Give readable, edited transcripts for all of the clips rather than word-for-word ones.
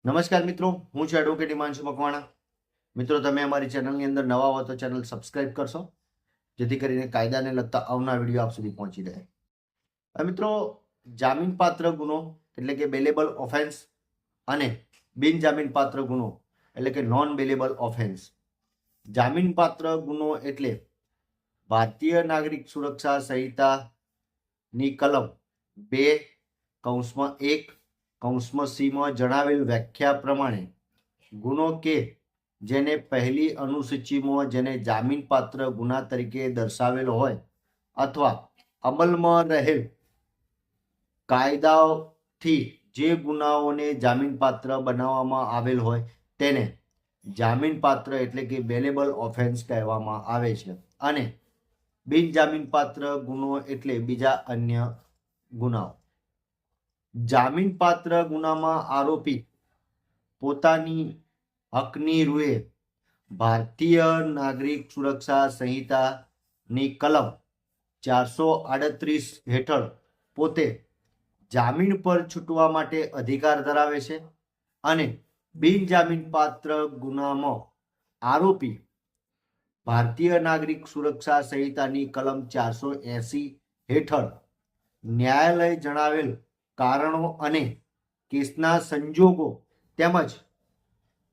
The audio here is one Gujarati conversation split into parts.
નમસ્કાર મિત્રો, હું છું એડવોકેટ હિમાંશુ મકવાણા. મિત્રો, તમે અમારી ચેનલની અંદર નવા હો તો ચેનલ સબસ્ક્રાઇબ કરશો, જેથી કરીને કાયદાને લગતા અવનવા વિડીયો આપ સુધી પહોંચી રહે. હવે મિત્રો, જામીનપાત્ર ગુનો એટલે કે બેલેબલ ઓફેન્સ અને બિનજામીનપાત્ર ગુનો એટલે કે નોન બેલેબલ ઓફેન્સ. જામીનપાત્ર ગુનો એટલે ભારતીય નાગરિક સુરક્ષા સંહિતાની કલમ 2(1) જણાવેલ વ્યાખ્યા પ્રમાણે ગુનો કે જેને પહેલી અનુસૂચિમાં જેને જામીનપાત્ર ગુના તરીકે દર્શાવેલો હોય અથવા અમલમાં રહેલ કાયદાઓથી જે ગુનાઓને જામીનપાત્ર બનાવવામાં આવેલ હોય તેને જામીનપાત્ર એટલે કે બેલેબલ ઓફેન્સ કહેવામાં આવે છે. અને બિનજામીનપાત્ર ગુનો એટલે બીજા અન્ય ગુનાઓ. જામીનપાત્ર ગુનામાં આરોપી પોતાની હકની રૂએ ભારતીય નાગરિક સુરક્ષા સંહિતાની કલમ 438 હેઠળ પોતે જામીન પર છૂટવા માટે અધિકાર ધરાવે છે. અને બિનજામીનપાત્ર ગુનામાં આરોપી ભારતીય નાગરિક સુરક્ષા સંહિતાની કલમ 480 હેઠળ ન્યાયાલય જણાવેલ કારણો અને કેસના સંજોગો તેમજ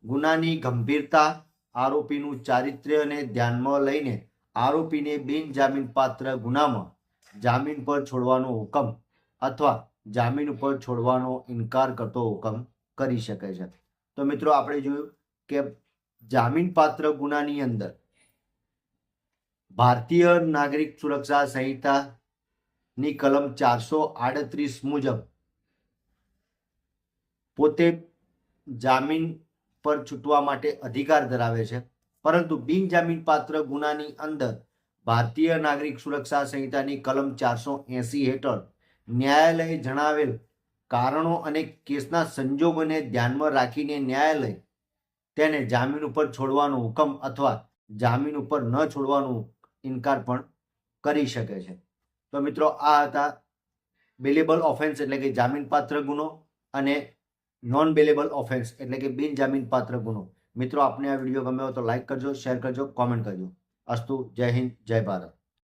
ગુનાની ગંભીરતા, આરોપીનું ચારિત્ર્યને ધ્યાનમાં લઈને આરોપીને બિનજામીનપાત્ર ગુનામાં જામીન પર છોડવાનો હુકમ અથવા જામીન ઉપર છોડવાનો ઇનકાર કરતો હુકમ કરી શકે છે. તો મિત્રો, આપણે જોયું કે જામીનપાત્ર ગુનાની અંદર ભારતીય નાગરિક સુરક્ષા સંહિતાની કલમ 438 મુજબ પોતે જામીન પર છૂટવા માટે અધિકાર ધરાવે છે, પરંતુ બિનજામીનપાત્ર ગુનાની અંદર ભારતીય નાગરિક સુરક્ષા સંહિતાની કલમ 480 હેઠળ ન્યાયાલયે જણાવેલ કારણો અને કેસના સંજોગોને ધ્યાનમાં રાખીને ન્યાયાલય તેને જામીન ઉપર છોડવાનો હુકમ અથવા જામીન ઉપર ન છોડવાનો ઇનકાર પણ કરી શકે છે. તો મિત્રો, આ હતા બેલેબલ ઓફેન્સ એટલે કે જામીનપાત્ર ગુનો અને નોન બેલેબલ ઓફેન્સ એટલે કે બિનજામીનપાત્ર ગુનો. મિત્રો, આપને આ વિડીયો ગમ્યો તો લાઈક કરજો, શેર કરજો, કોમેન્ટ કરજો. અસ્તુ. જય હિન્દ, જય ભારત.